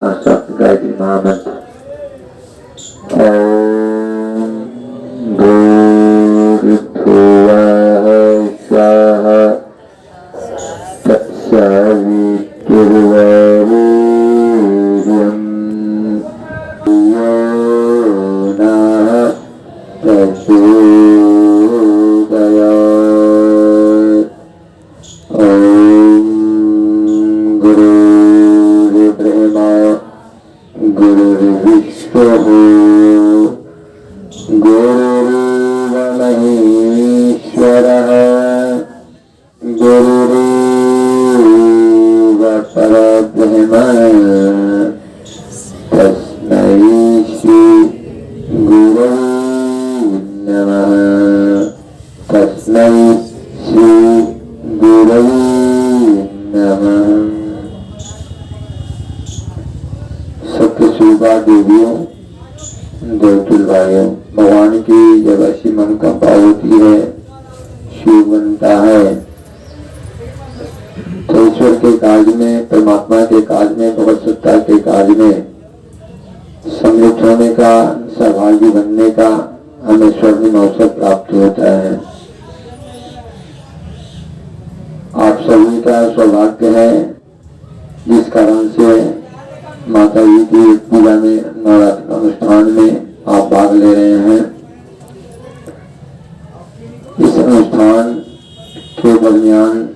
गायत्री महामंत्र ओम भूर्भुवः स्वः तत्सवितुर्वरेण्यं यो नः प्रचोदयात्। ओम गुरुर्ब्रह्मा गुरुर्विष्णुः गुरुर्महेश्वरः गुरुरेव परब्रह्म तस्मै श्री गुरवे नमः। तस्मै श्री गुरवे नमः। सत्यशोभा देवियों, देवतुल भाइयों, भगवान की जब ऐसी मनोकामना होती है, शिव बनता है, तो ईश्वर के कार्य में, परमात्मा के कार्य में, भगवत सत्ता के कार्य में सम्मिलित होने का, सहभागी बनने का हमें स्वर्णिम अवसर प्राप्त होता है। आप सभी का सौभाग्य है जिस कारण से माता जी की पूजा में, नवरात्र अनुष्ठान में आप भाग ले रहे हैं। इस अनुष्ठान के दरमियान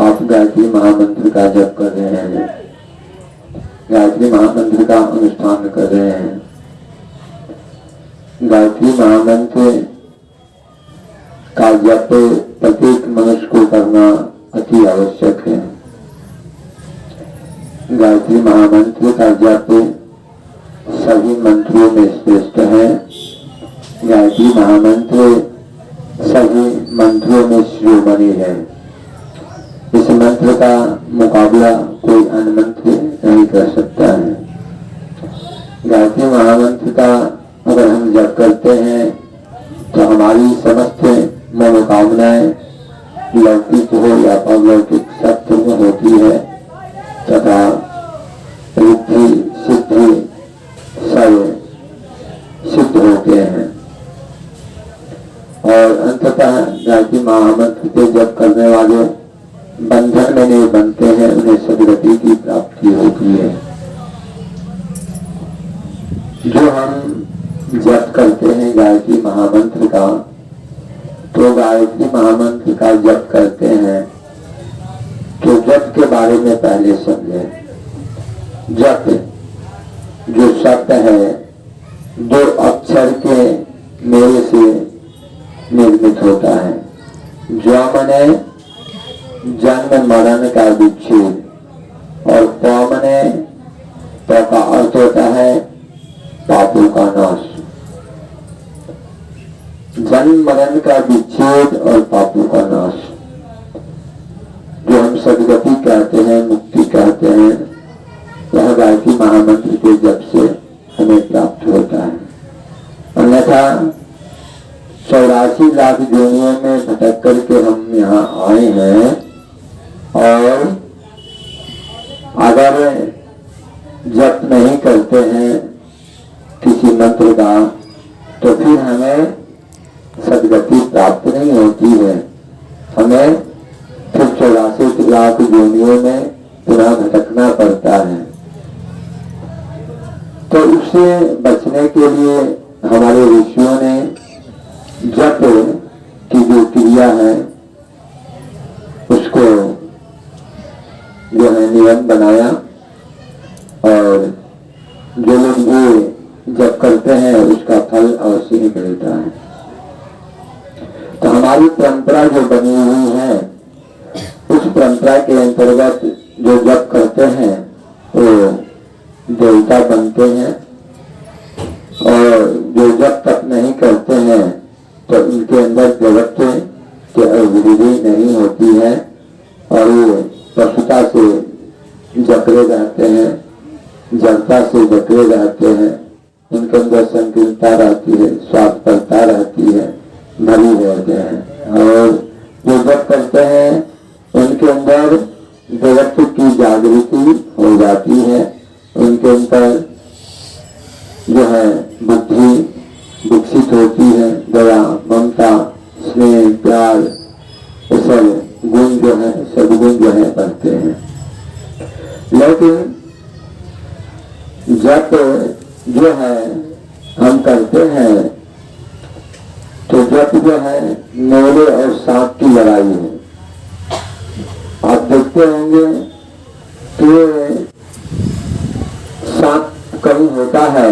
आप गायत्री महामंत्र का जप कर रहे हैं, गायत्री महामंत्र का अनुष्ठान कर रहे हैं। गायत्री महामंत्र का जप प्रत्येक मनुष्य को करना अति आवश्यक है। गायत्री महामंत्र का जप सभी मंत्रों में श्रेष्ठ है। गायत्री महामंत्र सभी मंत्रों में शिरोमणि है। इस मंत्र का मुकाबला कोई अन्य मंत्र नहीं कर सकता है। गायत्री महामंत्र का अगर हम जप करते हैं तो हमारी समस्त मनोकामनाएं लौकिक हो या अलौकिक सत्य में होती है तथा रिद्धि सिद्धि सब सिद्ध होते हैं। और अंततः गायत्री महामंत्र के जप करने वाले बंधन में नहीं बनते हैं, उन्हें सदगति की प्राप्ति होती है। जो हम जप करते हैं गायत्री महामंत्र का, तो गायत्री महामंत्र का जप करते हैं तो जप के बारे में पहले समझे। जप जो शब्द है दो अक्षर के मेल से निर्मित होता है। ज मने जन्म मरण का विच्छेद और प मने प का अर्थ होता है पापों का नाश। जन्म मरण का विच्छेद और पापों का नाश जो हम सदगति कहते हैं, मुक्ति कहते हैं, वह गायत्री महामंत्र के जप से हमें प्राप्त होता है। अन्यथा 84 लाख योनियों में भटक करके हम यहाँ आए हैं और अगर जप नहीं करते हैं किसी मंत्र का तो फिर हमें सदगति प्राप्त नहीं होती है। हमें फिर 84 लाख योनियों में पुनः भटकना पड़ता है। तो उससे बचने के लिए हमारे ऋषियों ने जप की जो क्रिया है उसको जो है नियम बनाया और जो लोग ये जप करते हैं उसका फल अवश्य ही मिलता है। तो हमारी परंपरा जो बनी हुई है उस परंपरा के अंतर्गत जो जप करते हैं वो देवता बनते हैं और जो जप तक नहीं करते हैं तो उनके अंदर जगत की अभिवृद्धि नहीं होती है और वो पशुता से जकड़े रहते हैं, जड़ता से जकड़े रहते हैं। उनके अंदर संकीर्णता रहती है, स्वार्थपरता रहती है, भरी रहते हैं। और जो जप करते हैं उनके अंदर जगत की जागृति हो जाती है उनके ऊपर जो है बुद्धि विकसित होती है, दया, ममता, स्नेह, प्यार, ये सब गुण जो है, सदगुण जो है बढ़ते हैं। लेकिन जब जो है हम करते हैं तो जब जो है नेवले और सांप की लड़ाई है। आप देखते होंगे कि सांप कहीं होता है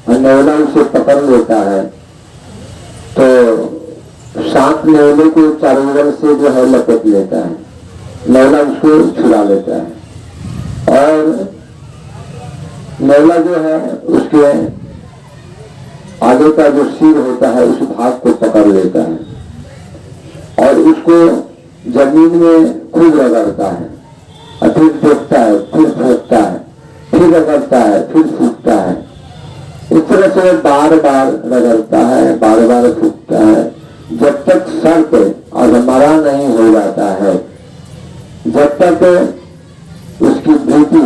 और नेवला उसे पकड़ लेता है, तो सांप नेवले को चारों ओर से जो है लपेट लेता है, नेवला उसको छुड़ा लेता है और नेवला जो है उसके आगे का जो सिर होता है उस भाग को पकड़ लेता है और उसको जमीन में खूब रगड़ता है और फिर फेंकता है, फिर फेंकता है, फिर रगड़ता है, फिर फूकता है। इस तरह से बार बार रगड़ता है, बार बार फूकता है, जब तक सर पे अधमरा नहीं हो जाता है, जब तक उसकी वृत्ति,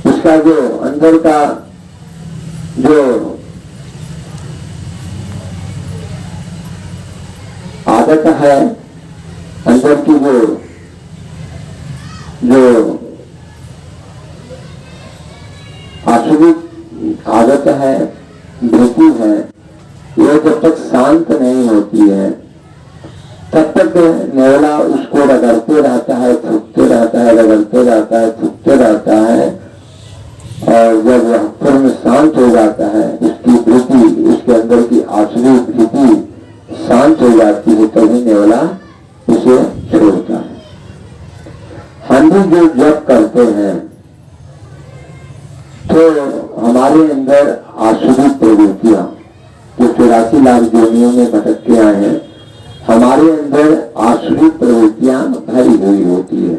उसका जो अंदर का जो आदत है, अंदर की जो आसुरी आदत है, वृत्ति है, यह जब तक शांत नहीं होती है तब तक नेवला उसको रगड़ते रहता है, फूकते रहता है, रगड़ते रहता है, फूकते रहता है और जब वह पूर्ण शांत हो जाता है, उसकी वृत्ति, उसके अंदर की आसुरी वृत्ति शांत हो जाती है, तभी नेवला उसे छोड़ता है। हम भी जो जप करते हैं तो हमारे अंदर आसुरी प्रवृत्तियां जो 84 लाख योनियों में भटक के आए हैं, हमारे अंदर आसुरी प्रवृत्तियां भरी हुई होती है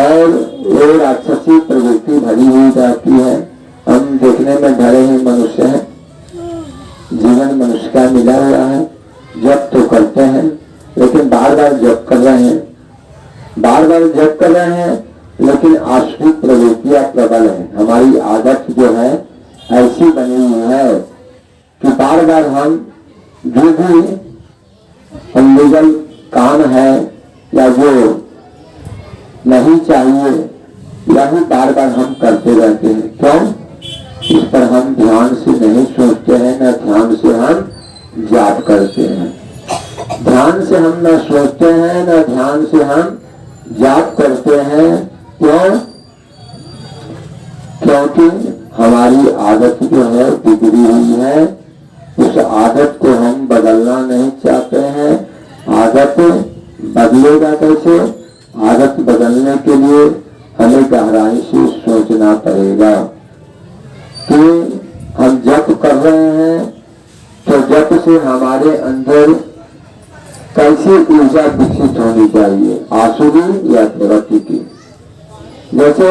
और वो राक्षसी प्रवृत्ति भरी हुई जाती है। हम देखने में डरे ही मनुष्य हैं, जीवन मनुष्य का मिला हुआ है, जप तो करते हैं लेकिन बार बार जप कर रहे हैं, बार बार जप कर रहे हैं, लेकिन आसुरी प्रवृत्तियां प्रबल है। हमारी आदत जो है ऐसी बनी हुई है कि बार बार हम जो भी इल्लीगल काम है या जो नहीं चाहिए यही बार बार हम करते रहते हैं। क्यों? इस पर हम ध्यान से नहीं सोचते हैं, न ध्यान से हम जाप करते हैं। ध्यान से हम न सोचते हैं, न ध्यान से हम जाप करते हैं। क्यों? क्योंकि हमारी आदत जो है बिगड़ी हुई है, उस आदत को हम बदलना नहीं चाहते हैं। आदत बदलेगा कैसे? आदत बदलने के लिए हमें गहराई से सोचना पड़ेगा कि हम जप कर रहे हैं तो जप से हमारे अंदर कैसी ऊर्जा विकसित होनी चाहिए, आसुरी या प्रवृत्ति की। जैसे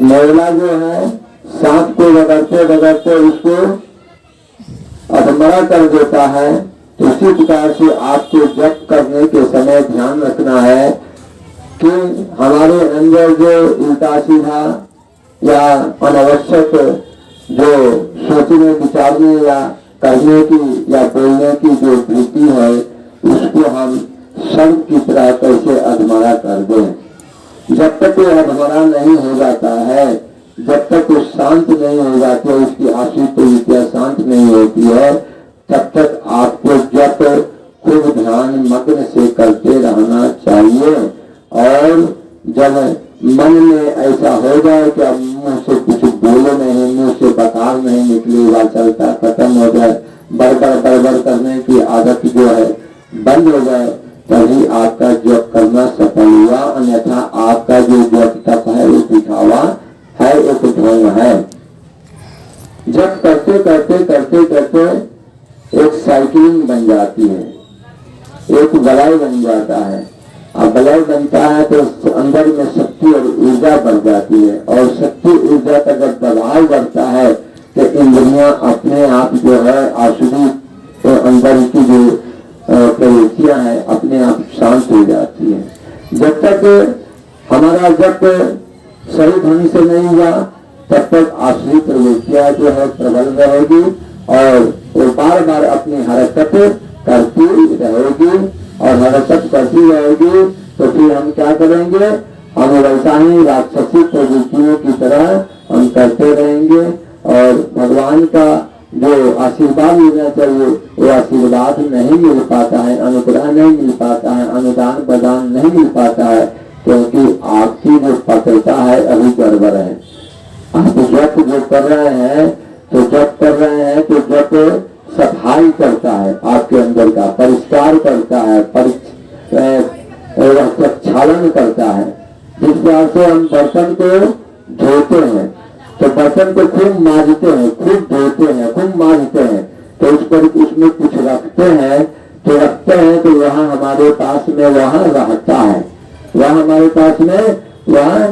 नेवला जो है सांप को रगड़ते रगड़ते उसको अधमरा कर देता है, तो इसी प्रकार से आपको जप करने के समय ध्यान रखना है कि हमारे अंदर जो उल्टा सीधा या अनावश्यक जो सोचने, विचारने या करने की या बोलने की जो वृत्ति है, उसको हम सर्प की तरह कैसे अधमरा कर दें। जब तक वो अधमरा नहीं हो जाता है, जब तक वो शांत नहीं हो जाती है, उसकी आसुरी प्रवृत्तियां शांत नहीं होती है, तब तक आपको जप खूब ध्यान मग्न से करते रहना चाहिए। और जब मन में ऐसा हो जाए कि अब मुंह से कुछ बोलो नहीं, मुंह से बकार नहीं निकलेगा, चलता खत्म हो जाए, बड़बड़ करने की आदत जो है बंद हो जाए, तभी आपका जप करना सफल हुआ। अन्यथा आपका जो जप तप है वो दिखावा है, एक ढोंग है। जप करते करते करते करते एक साइकिलिंग बन जाती है, एक वलय बन जाता है। अब वलय बनता है तो अंदर में शक्ति और ऊर्जा बढ़ जाती है, और शक्ति ऊर्जा का जब दबाव बढ़ता है तो इंद्रियां अपने आप जो है आसुरी तो अंदर की जो प्रवृत्तियां हैं अपने आप शांत हो जाती है। जब तक हमारा जब सही ढंग से नहीं हुआ तब तक आश्रित प्रवृत्तियां जो है प्रबल रहेगी और वो बार बार अपनी हरकत करती रहेगी और हरकत करती रहेगी। तो फिर हम क्या करेंगे, हम वैसा ही राक्षसी प्रवृत्तियों की तरह हम करते रहेंगे और भगवान का जो आशीर्वाद मिलना चाहिए वो आशीर्वाद नहीं मिल पाता है, अनुग्रह नहीं मिल पाता है, अनुदान प्रदान नहीं मिल पाता है, क्योंकि आपकी जो पात्रता है अभी गड़बड़ है। आप जप जो कर रहे हैं तो जप कर रहे हैं तो जप सफाई करता है, आपके अंदर का परिष्कार करता है, प्रक्षालन करता है। जिस तरह से हम बर्तन को धोते हैं तो बर्तन को खूब मांजते हैं, खूब धोते हैं, खूब मांजते हैं, तो उस पर उसमें कुछ रखते हैं तो वहाँ हमारे पास में वहाँ रहता है, वह हमारे पास में वह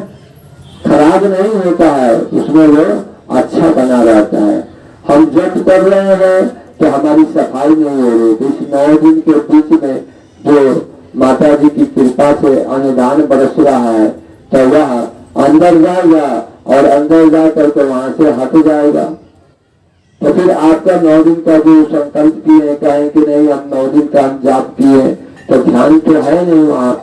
खराब नहीं होता है, उसमें वो अच्छा बना रहता है। हम जप कर रहे हैं तो हमारी सफाई नहीं हो रही, तो इस 9 दिन के बीच में जो माता जी की कृपा से अनुदान बरस रहा है तो वह अंदर जाएगा और अंदर जाकर के वहां से हट जाएगा। तो फिर आपका 9 दिन का जो संकल्प किए, कहें कि नहीं हम 9 दिन का हम जाप किए, तो ध्यान तो है नहीं वहाँ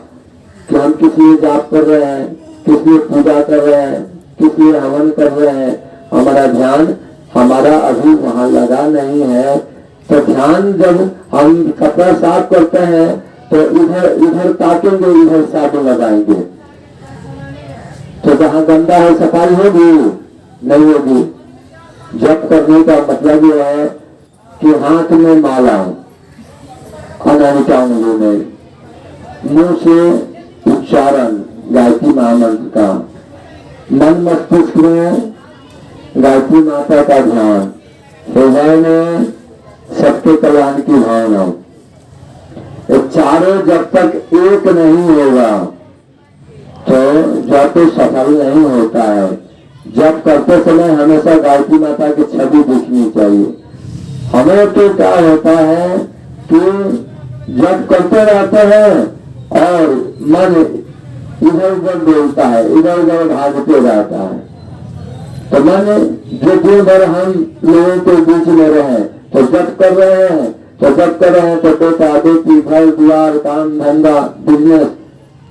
कि हम किस लिए जाप कर रहे हैं, किस लिए पूजा कर रहे हैं, किस लिए हवन कर रहे हैं, हमारा ध्यान हमारा अभी वहाँ लगा नहीं है। तो ध्यान जब हम कपड़ा साफ करते हैं तो इधर इधर ताकेंगे, इधर साबुन लगाएंगे, तो जहाँ गंदा है सफाई होगी नहीं होगी। जप करने का मतलब यह है कि हाथ में माला, अनामिका अंगों में, मुंह से उच्चारण गायत्री महामंत्र का, मन मस्तिष्क में गायत्री माता का ध्यान, हृदय में सबके कल्याण की भावना। ये चारों जब तक एक नहीं होगा तो जप सफल नहीं होता है। जप करते समय हमेशा गायत्री माता की छवि दिखनी चाहिए। हमें तो क्या होता है कि जप करते रहते हैं और मन इधर उधर डोलता है, इधर उधर भागते रहता है। तो मन जो दिन भर हम लोगों के बीच में रहे तो जप कर रहे हैं, तो जप कर रहे हैं तो बेटा बेटी घर द्वार काम धंधा बिजनेस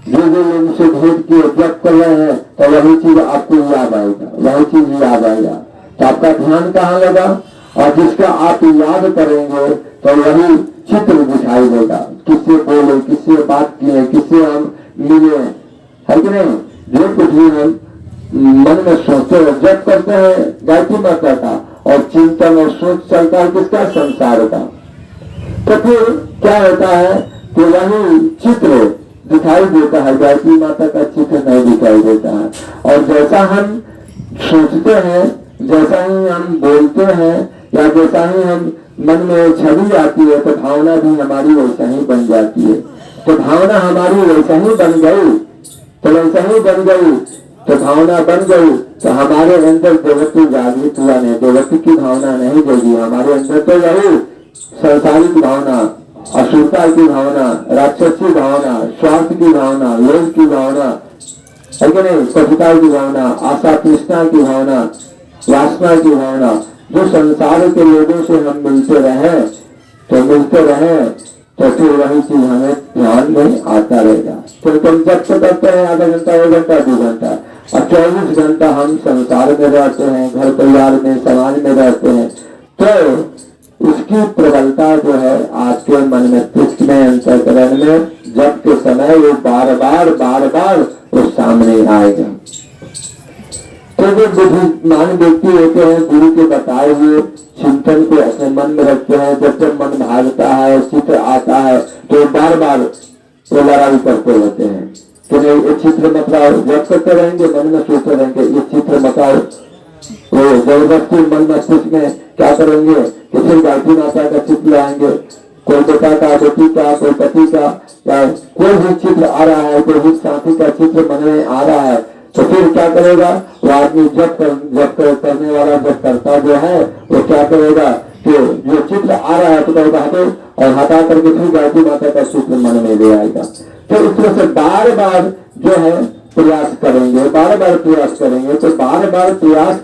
जो लोगों से भेंट किए जप कर रहे हैं तो वही चीज आपको याद आएगा, वही चीज याद आएगा। तो आपका ध्यान कहाँ लगा, और जिसका आप याद करेंगे तो वही चित्र दिखाई देगा, किससे बोले, किससे बात किए, किससे हम मिले, है कि नहीं। जो कुछ भी हम मन में सोचते हैं, जप करते हैं गायत्री माता का और चिंतन और सोच चलता है किसका, संसार का। तो फिर क्या होता है कि वही चित्र दिखाई देता है, गायत्री माता का चित्र नहीं दिखाई देता है। और जैसा हम सोचते हैं, जैसा ही हम बोलते हैं या जैसा ही हम मन में छवि आती है तो भावना भी हमारी वैसा ही बन जाती है। तो भावना हमारी वैसा ही बन गई, तो वैसा ही बन गई, तो भावना बन गई तो हमारे अंदर देवत्व जागृत हुआ नहीं, देवत्व की भावना नहीं जगी हमारे अंदर। तो यही संसारिक भावना, असुरता की भावना, राक्षसी भावना, स्वार्थ की भावना, लोभ की भावना, है कि नहीं, कटुता की भावना, आशा तृष्णा की भावना, वासना की भावना, जो संसार के लोगों से हम मिलते रहे तो फिर वही चीज हमें ध्यान में आता रहेगा। तो हम जब से करते हैं आधा घंटा, 1 घंटा, 2 घंटा, और 24 घंटा हम संसार में रहते हैं, घर परिवार में, समाज में रहते हैं, तो उसकी प्रबलता जो है आपके मन मस्तिष्क में, अंतःकरण में जब के समय वो बार बार वो सामने आएगा। तो जो बुद्धिमान व्यक्ति होते हैं, गुरु के बताए हुए चिंतन को अपने मन में रखते हैं, जब मन भागता है, चित्र आता है तो बार वो लड़ाई करते रहते हैं कि नहीं ये चित्र बताओ, जब करते रहेंगे मन में सोचते रहेंगे ये चित्र बताओ। वो जबरदस्ती मन मस्तिष्क में क्या करेंगे कि फिर गायत्री माता का चित्र लाएंगे, कोई बेटा का, बेटी का, कोई पति का, या कोई भी चित्र आ रहा है, कोई भी साथी का चित्र मन में आ रहा है, तो फिर क्या करेगा वो आदमी, जब करने वाला जब करता जो है वो क्या करेगा कि जो चित्र आ रहा है तो कहेगा हटो, और हटा करके फिर गायत्री माता का चित्र मन में ले आएगा। तो इस तरह से बार जो है प्रयास करेंगे, बार बार प्रयास करेंगे, तो बार बार प्रयास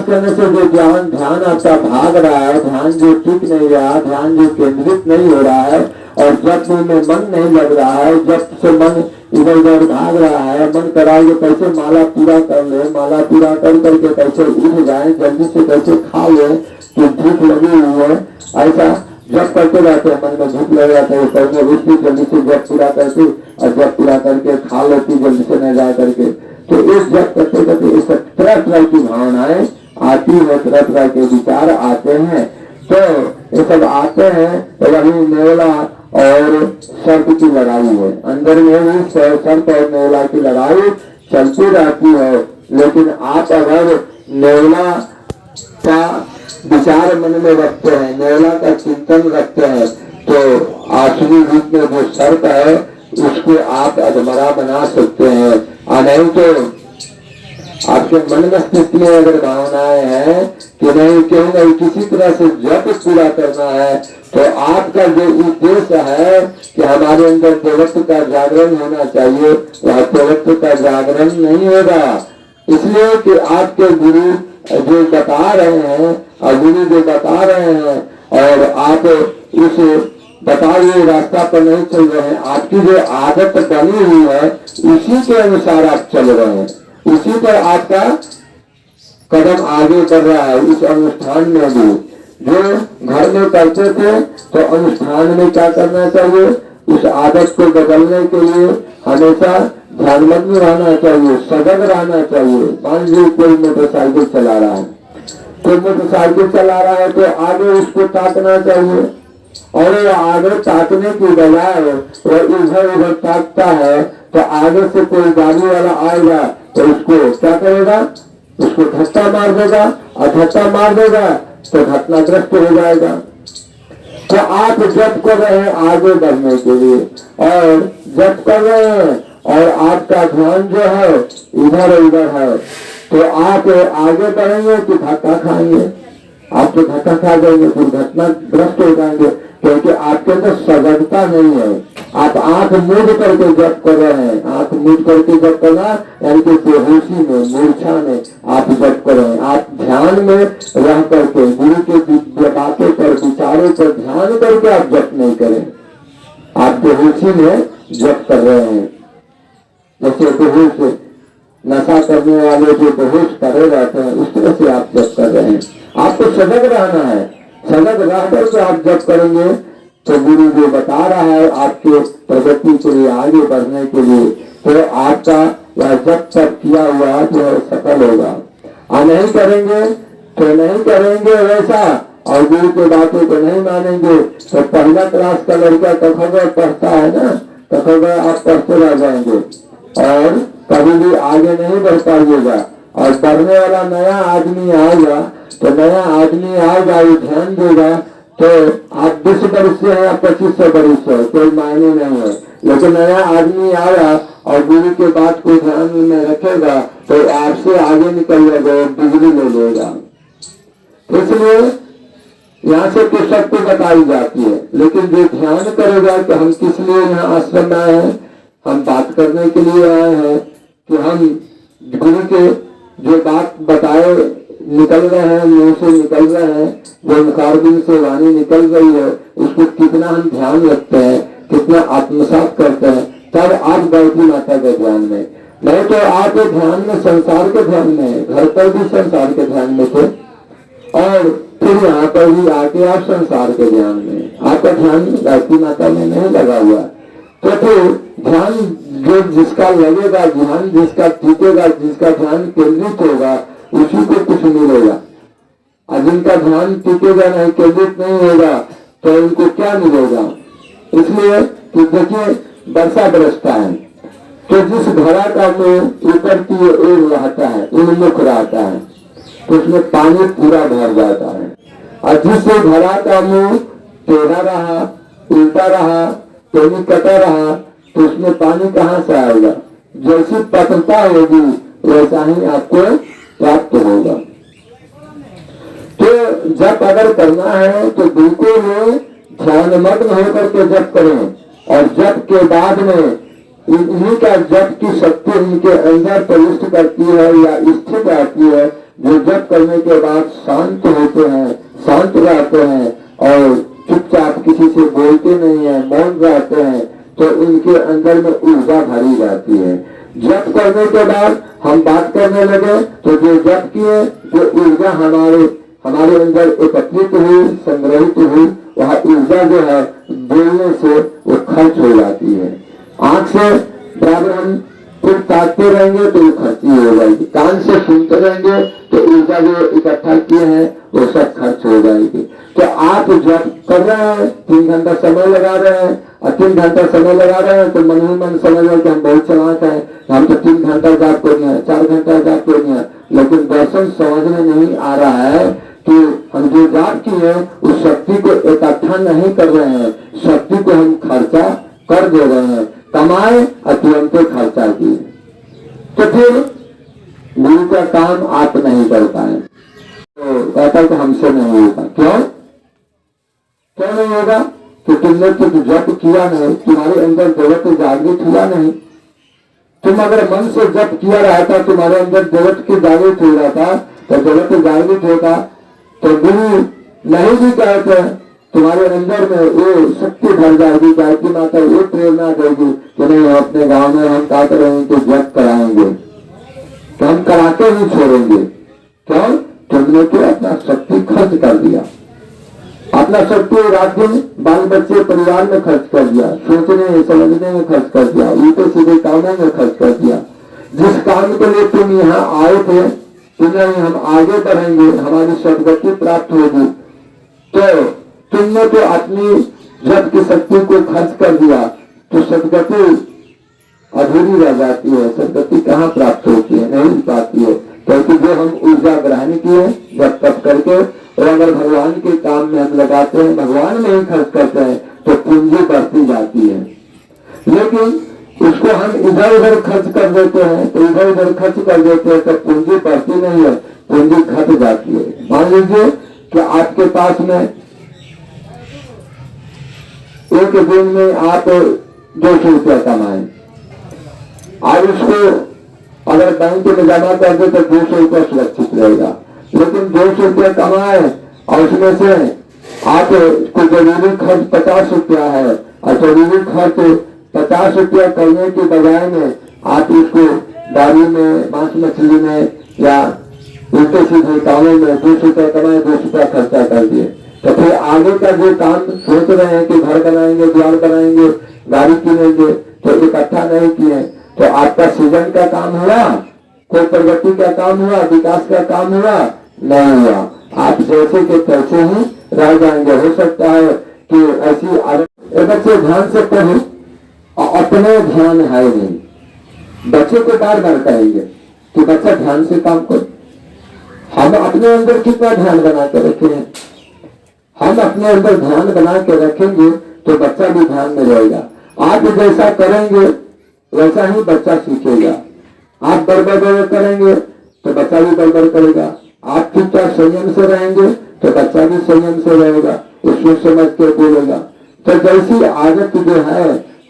करने से जो ध्यान आपका भाग रहा है, ध्यान जो टिक नहीं रहा, ध्यान जो केंद्रित नहीं हो रहा है, और जप में मन नहीं लग रहा है, जप से मन इधर उधर भाग रहा है, मन कराए कैसे माला पूरा कर ले, माला पूरा कर करके कैसे उठ जाए, जल्दी से कैसे खा ले, तो भूख लगी हुई है, ऐसा जप करते रहते हैं, मन में भूख लग जाता है, करने रुचि जल्दी से जप पूरा करती और जप पूरा करके खा लेती जल्दी से न जा करके। तो इस जप करते करते इस तरह तरह की भावनाएं आती है, तरह तरह के विचार आते हैं, तो ये सब आते हैं, तो वही नेवला और सर्प की लड़ाई है, अंदर में भी सर्प और नेवला की लड़ाई चलती रहती है। लेकिन आप अगर नेवला का विचार मन में रखते हैं, नेवला का चिंतन रखते हैं, तो आसुरी रूप में जो सर्प है उसको आप अधमरा बना सकते हैं। नहीं तो आपके मन में स्थिति में अगर भावनाएं हैं कि नहीं क्यों नहीं किसी तरह से जप पूरा करना है, तो आपका जो उद्देश्य है कि हमारे अंदर देवत्व का जागरण होना चाहिए, वह देवत्व का जागरण नहीं होगा। इसलिए कि आपके गुरु जो बता रहे हैं और गुरु जो बता रहे हैं और आप उस बताए हुए रास्ता पर नहीं चल रहे हैं, आपकी जो आदत बनी हुई है उसी के अनुसार आप चल रहे हैं, उसी पर आपका कदम आगे बढ़ रहा है। उस अनुष्ठान में भी जो घर में करते थे, तो अनुष्ठान में क्या करना चाहिए, उस आदत को बदलने के लिए हमेशा ध्यानमग्न रहना चाहिए, सजग रहना चाहिए। मान लीजिए कोई मोटरसाइकिल चला रहा है, तो आगे उसको ताकना चाहिए, और आगे ताकने की बजाय वो इधर उधर ताकता है, तो आगे से कोई गाड़ी वाला आएगा तो उसको क्या करेगा, उसको धक्का मार देगा, और धक्का मार देगा तो घटनाग्रस्त हो जाएगा। तो आप जप कर रहे हैं आगे बढ़ने के लिए, और जप कर रहे हैं और आपका ध्यान जो है इधर उधर है, तो आप आगे बढ़ेंगे कि धक्का खाएंगे, आप तो धक्का खा जाएंगे, दुर्घटनाग्रस्त हो जाएंगे, क्योंकि आपके अंदर सजगता नहीं है। आप आंख मूंद करके जप कर रहे हैं, आंख मूंद करके जप करना यानी कि बेहोशी में, मूर्छा में आप जप कर रहे हैं। आप ध्यान में रह करके गुरु के बातों पर, विचारों पर ध्यान करके आप जप नहीं करें, आप बेहोशी में जप कर रहे हैं। जैसे बेहोश नशा करने वाले जो बेहोश करे रहते हैं, उस तरह से आप जप कर रहे हैं। आपको सजग रहना है, सजग रह करके आप जप करेंगे तो गुरु जो बता रहा है आपके प्रगति के लिए, आगे बढ़ने के लिए, तो आपका वह जप तक किया हुआ जो है सफल होगा। और नहीं करेंगे तो नहीं करेंगे वैसा, और गुरु की बातों को नहीं मानेंगे, तो पहला क्लास का लड़का कखोगा पढ़ता है ना, कखोगा आप पढ़ते रह जाएंगे और कभी भी आगे नहीं बढ़ पाइएगा। और बढ़ने वाला नया आदमी आएगा, तो नया आदमी आएगा, वो ध्यान देगा, तो आप 20 वर्ष से है या 25 वर्ष से, कोई मायने नहीं है, लेकिन नया आदमी आया और गुरु के बात को ध्यान में रखेगा, तो आपसे आगे निकल जाएगा, डिग्री ले लेगा। इसलिए यहाँ से कुछ शक्ति बताई जाती है, लेकिन जो ध्यान करेगा कि हम किस लिए यहाँ आश्रम में आए हैं, हम बात करने के लिए आए हैं, कि हम गुरु के जो बात बताए निकल रहे हैं, मुंह से निकल रहे हैं, जो मुखारबिंद से वाणी निकल रही है, उसको कितना हम ध्यान रखते हैं, कितना आत्मसात करते हैं, तब आप बैठी माता के ध्यान में। नहीं तो आप ध्यान में संसार के ध्यान में, घर पर भी संसार के ध्यान में थे, और फिर यहाँ पर भी आके आप संसार के ध्यान में, आपका ध्यान गायत्री माता में नहीं लगा हुआ। तो फिर ध्यान जो जिसका लगेगा, ध्यान जिसका टिकेगा, जिसका ध्यान केंद्रित होगा, उसी को कुछ मिलेगा। और जिनका ध्यान टिकेगा नहीं, केंद्रित नहीं होगा, तो उनको क्या मिलेगा। इसलिए कि देखिए वर्षा बरसता है, तो जिस घड़ा का मुंह ऊपर की ओर रहता है, उन्मुख रहता है, तो उसमें पानी पूरा भर जाता है। और जिस घड़ा का मुंह टेढ़ा रहा, उल्टा रहा, पानी कटा रहा, तो उसमें पानी कहाँ से आएगा। जैसी पतनता होगी वैसा ही आपको प्राप्त होगा। तो जप अगर करना है तो बिल्कुल ध्यानमग्न होकर के जप करें, और जप के बाद में इन्हीं का जप की शक्ति इनके अंदर प्रविष्ट करती है या स्थित आती है, जो जप करने के बाद शांत होते हैं, शांत रहते हैं और चुपचाप किसी से बोलते नहीं है, मौन रहते हैं, तो इनके अंदर में ऊर्जा भरी रहती है। जप करने के बाद हम बात करने लगे तो जो जप किए, जो ऊर्जा हमारे अंदर एकत्रित हुई, संग्रहित हुई, वह ऊर्जा जो है बोलने से वो खर्च हो जाती है। आंख से बराबर हम फिर ताकते रहेंगे तो वो खर्ची हो जाएगी, कान से सुनते रहेंगे तो ऊर्जा जो इकट्ठा किए हैं वो सब खर्च हो जाएगी। तो आप जब कर रहे हैं 3 घंटा समय लगा रहे हैं और 3 घंटा समय लगा रहे हैं तो मन ही मन समझ रहे कि हम बहुत चलाक हैं, हम तो 3 घंटा जाप को नहीं है, 4 घंटा जाप को नहीं है, लेकिन दर्शन समझ में नहीं आ रहा है कि हम जो जाप किए उस शक्ति को इकट्ठा नहीं कर रहे हैं, शक्ति को हम खर्चा कर दे रहे हैं, कमाए और तुरंत खर्चा किए, तो फिर गुरु का काम आप नहीं कर पाए। तो कहता है कि हमसे नहीं होगा। क्यों नहीं होगा? कि तुमने तो जप किया नहीं, तुम्हारे अंदर जगत जागृत हुआ नहीं। तुम अगर मन से जप किया रहा था, तुम्हारे अंदर जगत की जागृत हो रहा था, तो जगत जागृत होता तो गुरु नहीं भी कहते, तुम्हारे अंदर में वो शक्ति भर जाएगी, गायत्री माता वो प्रेरणा देगी कि नहीं हम अपने गांव में हम क्या करेंगे तो जप कराएंगे, तो हम कराते ही छोड़ेंगे। क्यों? तुमने तो अपना शक्ति खर्च कर दिया, अपना शक्ति रात दिन बाल बच्चे परिवार में खर्च कर दिया, सोचने समझने में खर्च कर दिया, उल्टे सीधे कामों में खर्च कर दिया। जिस काम के लिए तुम यहाँ आए थे, तुम्हें हम आगे बढ़ेंगे, हमारी सदगति प्राप्त होगी, तो तुमने तो अपनी जप की शक्ति को खर्च कर दिया, तो सदगति अधूरी रह जाती है। सदगति कहाँ प्राप्त होती है? नहीं पाती है, क्योंकि जो हम ऊर्जा ग्रहण किए जब तप करके और अगर भगवान के काम में हम लगाते हैं, भगवान में ही खर्च करते हैं, तो पूंजी बढ़ती जाती है। लेकिन उसको हम इधर उधर खर्च कर देते हैं, तो इधर उधर खर्च कर देते हैं तो पूंजी बढ़ती नहीं है, पूंजी घट जाती है। मान लीजिए कि आपके पास में एक दिन में आप 200 रुपया कमाए और उसको अगर बैंक में जमा कर दे तो 200 रुपया सुरक्षित रहेगा। लेकिन 200 रुपया कमाए और उसमें से आप को जरूरी खर्च 50 रुपया है और जरूरी खर्च 50 रुपया करने के बजाय में आप उसको दारू में, मांस मछली में या उल्टे सीधे कामों में 200 रुपया कमाए, 200 रुपया खर्चा कर दिए, तो फिर आगे का जो काम सोच रहे हैं कि घर बनाएंगे, द्वार बनाएंगे, गाड़ी किनेंगे, तो इकट्ठा नहीं किए, तो आपका सृजन का काम हुआ, कोई प्रगति का काम हुआ, विकास का काम हुआ नहीं हुआ। आप जैसे के तैसे ही रह जाएंगे। हो सकता है कि ऐसी बच्चे ध्यान से पढ़े और अपने ध्यान है नहीं, बच्चे को बार बार कहेंगे कि बच्चा ध्यान से काम करो। हम अपने अंदर कितना ध्यान बना के रखे हैं, हम अपने अंदर ध्यान बना के रखेंगे तो बच्चा भी ध्यान में रहेगा। आप जैसा करेंगे वैसा ही बच्चा सीखेगा। आप बड़बड़ करेंगे तो बच्चा भी बड़बड़ करेगा। आप चुपचाप संयम से रहेंगे तो बच्चा भी संयम से रहेगा, वो सोच समझ के बोलेगा। तो जैसी आदत जो है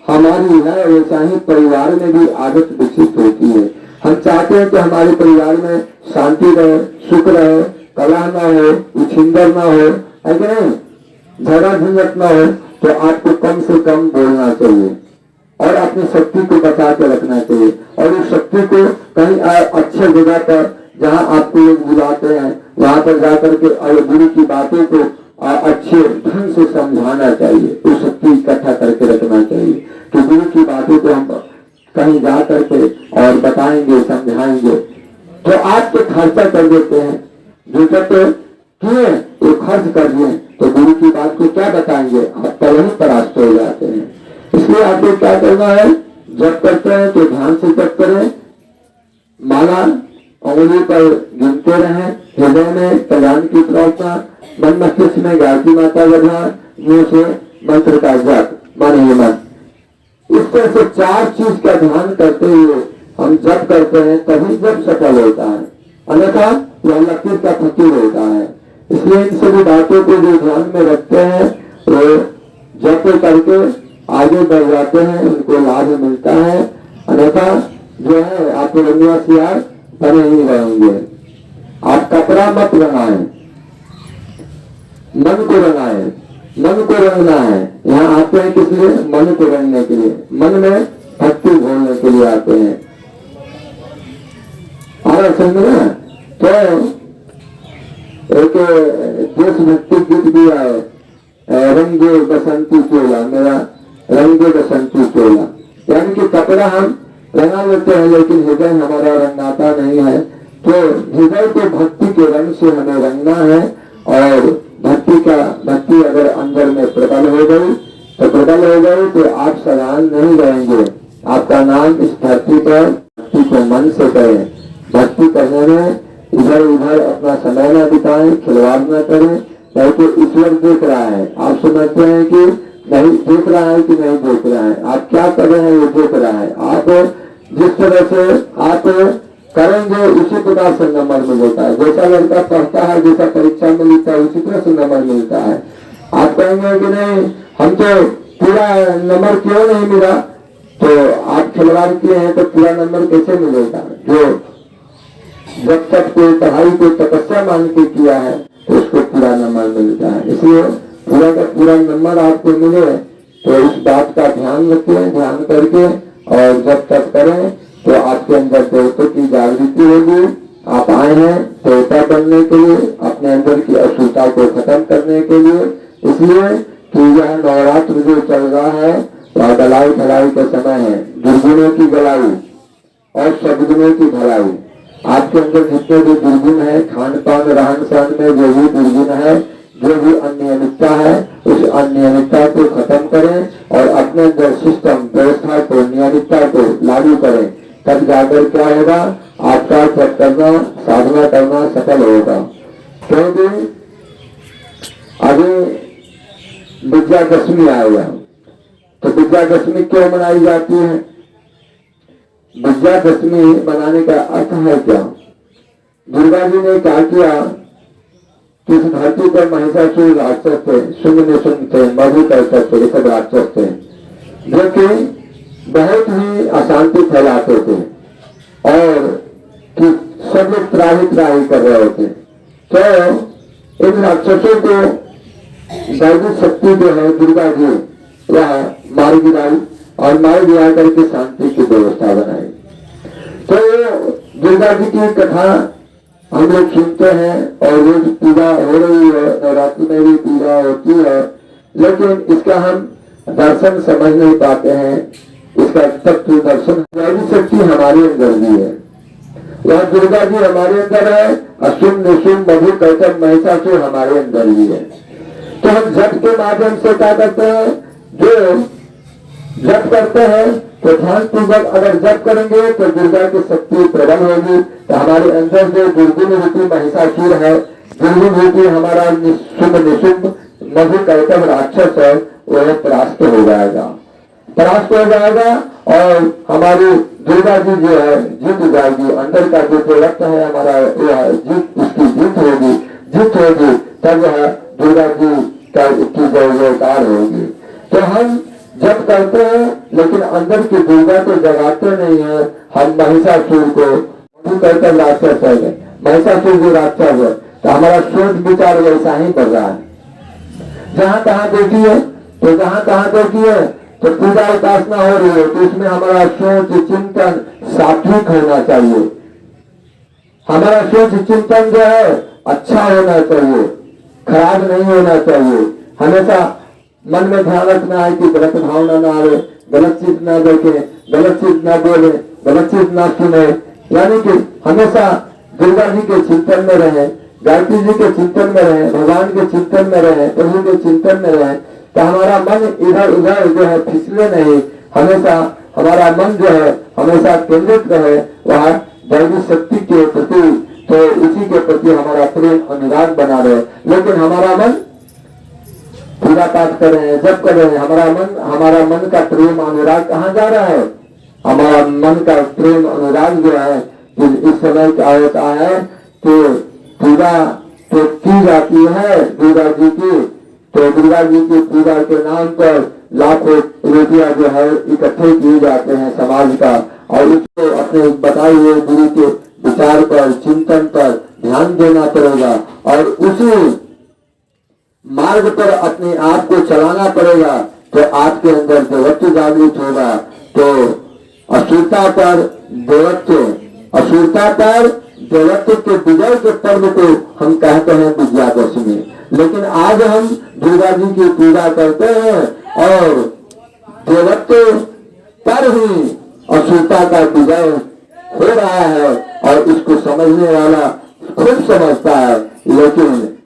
हमारी है, वैसा ही परिवार में भी आदत विकसित होती है। हम चाहते हैं कि हमारे परिवार में शांति रहे, सुख रहे, कलह ना हो, उछिंदर ना हो, है कि नहीं, झगड़ा झंझट ना हो, तो आपको कम से कम बोलना चाहिए और अपनी शक्ति को बचा के रखना चाहिए। और उस शक्ति को कहीं अच्छे जगह पर जहाँ आपको लोग बुलाते हैं वहां पर जाकर के और गुरु की बातों को अच्छे ढंग से समझाना चाहिए, उस शक्ति इकट्ठा करके रखना चाहिए कि गुरु की बातों को हम कहीं जा करके और बताएंगे, समझाएंगे। तो आप तो खर्चा कर देते हैं, जो कहते किए वो खर्च कर दिए, तो गुरु की बात को क्या बताएंगे, आप तो वहीं परास्त हो जाते हैं। इसलिए आपको क्या करना है, जब करते हैं तो ध्यान से जब करें, माला उंगली पर गिनते रहें, हृदय में कल्याण की प्रार्थना, मन मस्तिष्क में गायत्री माता का मुंह से मंत्र का जप, मन ही मन। इस तरह से 4 चीज का ध्यान करते हुए हम जप करते हैं, तभी जब सफल होता है, अन्यथा वह लकीर का फकीर होता है। इसलिए इन सभी बातों को जो ध्यान में रखते हैं वो जप करके आगे बढ़ जाते हैं, उनको लाभ मिलता है। अन्यथा जो है आप रंगवासियार बने ही रहेंगे। आप कपड़ा मत रंगाएं, मन को रंगाएं। मन को रंगना है। यहाँ आते हैं किस लिए? मन को रंगने के लिए, मन में भक्ति घोलने के लिए आते हैं। और समझना तो एक देशभक्ति गीत भी है, रंगे बसंती चोला, मेरा रंगे बसंती चोला। यानी कि कपड़ा हम रंगा लेते हैं लेकिन हृदय हमारा रंगाता नहीं है। तो हृदय को भक्ति के रंग से हमें रंगना है। और भक्ति अगर अंदर में प्रबल हो गई तो आप सलाम नहीं रहेंगे। आपका नाम इस धरती पर भक्ति को मन से करें। भक्ति करने में इधर उधर अपना समय न बिताएं, खिलवाड़ न करें, क्योंकि ईश्वर देख रहा है। आप समझते हैं कि नहीं देख रहा है कि नहीं देख रहा है, आप क्या कर रहे हैं वो देख रहा है। आप जिस तरह से आप करेंगे उसी प्रकार से नंबर मिलता है। जैसा लड़का पढ़ता है, जैसा परीक्षा में लिखता है, उसी तरह से नंबर मिलता है। आप कहेंगे कि नहीं हम तो पूरा नंबर क्यों नहीं मिला, तो आप खिलवाड़ किए हैं तो पूरा नंबर कैसे मिलेगा? जो जब तक कोई पढ़ाई को तपस्या मान के किया है तो उसको पूरा नंबर मिलता है। इसलिए पूरा का पूरा नंबर आपको मिले तो इस बात का ध्यान रखें, ध्यान करके और जब तक करें तो आपके अंदर देवता की जागृति होगी। आप आए हैं देवता बनने के लिए, अपने अंदर की अशुद्धता को खत्म करने के लिए। इसलिए कि यह नवरात्र जो चल रहा है वह गलाई भलाई का समय है। दुर्गुणों की गलाई और सदगुणों की भलाई। आपके अंदर जितने भी दुर्गुण है, खान पान रहन सहन में जो भी दुर्गुण है, जो भी अनियमितता है, उस अनियमितता को खत्म करें और अपने अंदर सिस्टम व्यवस्था को, नियमितता को लागू करें। तब जाकर क्या होगा? आपका जप करना, साधना करना सफल होगा। क्योंकि अभी विजयादशमी आएगा, तो विजयादशमी क्यों मनाई जाती है? विजयादशमी मनाने का अर्थ है क्या? दुर्गा जी ने क्या किया कि इस धरती पर महिषासुर राक्षस थे, शुंग थे, मधु थे, ये सब राक्षस थे जो कि बहुत ही अशांति फैलाते थे और कि सब लोग त्राही कर रहे थे। तो इन राक्षसों को दैविक शक्ति जो है दुर्गा जी वह मार गिराई और मार गिरा करके शांति की व्यवस्था बनाई। तो दुर्गा जी की कथा हम लोग सुनते हैं और रोज पूजा हो रही है, नवरात्रि में भी पूजा होती है, लेकिन इसका हम दर्शन समझ नहीं पाते हैं। इसका तत्व दर्शन दैविक शक्ति हमारे अंदर भी है। वह दुर्गा जी हमारे अंदर है, अशुभ निशुभ मधु कैटम महिषासुर हमारे अंदर भी है। तो हम जप के माध्यम से क्या करते हैं? जो जप करते हैं तो ध्यान पूर्वक अगर जप करेंगे तो दुर्गा की शक्ति प्रबल होगी। तो हमारे अंदर जो दुर्गुण रूपी महिषासुर है, दुर्गुण रूपी हमारा शुभ निशुभ मधु कैटम राक्षस है, वह परास्त हो जाएगा, परास्त हो जाएगा और हमारी दुर्गा जी जो है जीत जाएगी। अंदर का जो रक्त है हमारा जीत, उसकी जीत होगी, तब वह दुर्गा जी की जयकार होगी। तो हम जब करते हैं लेकिन अंदर की दुर्गा को जगाते नहीं है। हम महिषासुर को कहते राक्षस है, महिषासुर जो राक्षस है, तो हमारा सोच विचार वैसा ही कर रहा है। जहाँ तहाँ देखिए तो पूजा उपासना हो रही है, तो इसमें हमारा सोच चिंतन सात्विक होना चाहिए। हमारा सोच चिंतन जो है अच्छा होना चाहिए, खराब नहीं होना चाहिए। हमेशा मन में ध्यान रखना है कि गलत भावना ना आए, गलत चीज ना देखे, गलत चीज ना बोले, गलत चीज ना सुने। यानी कि हमेशा दुर्गा जी के चिंतन में रहे, गायत्री जी के चिंतन में रहे, भगवान के चिंतन में रहे, प्रभु के चिंतन में रहे, तो हमारा मन इधर उधर जो है फिसले नहीं। हमेशा हमारा मन जो है हमेशा केंद्रित रहे वह दैविक शक्ति के प्रति, तो इसी के प्रति हमारा प्रेम अनुराग बना रहे। लेकिन हमारा मन पूजा पाठ कर रहे हैं, जब कर रहे हैं, हमारा मन का प्रेम अनुराग कहाँ जा रहा है? हमारा मन का प्रेम अनुराग जो है इस समय क्या होता है कि पूजा तो की जाती है दुर्गा जी की, तो दुर्गा जी की पूजा के नाम पर लाखों रुपया जो है इकट्ठे किए जाते हैं समाज का, और उसको अपने बताए हुए गुरु के विचार पर, चिंतन पर ध्यान देना पड़ेगा और उसी मार्ग पर अपने आप को चलाना पड़ेगा। तो आपके अंदर देवत्व जागृत होगा। तो असुरता पर देवत्व, असुरता पर देवत्व के विजय के पर्व को हम कहते हैं विजयादशमी। लेकिन आज हम दुर्गा जी की पूजा करते हैं और देवत्व पर ही असुरता का विजय हो रहा है, और इसको समझने वाला खुद समझता है, लेकिन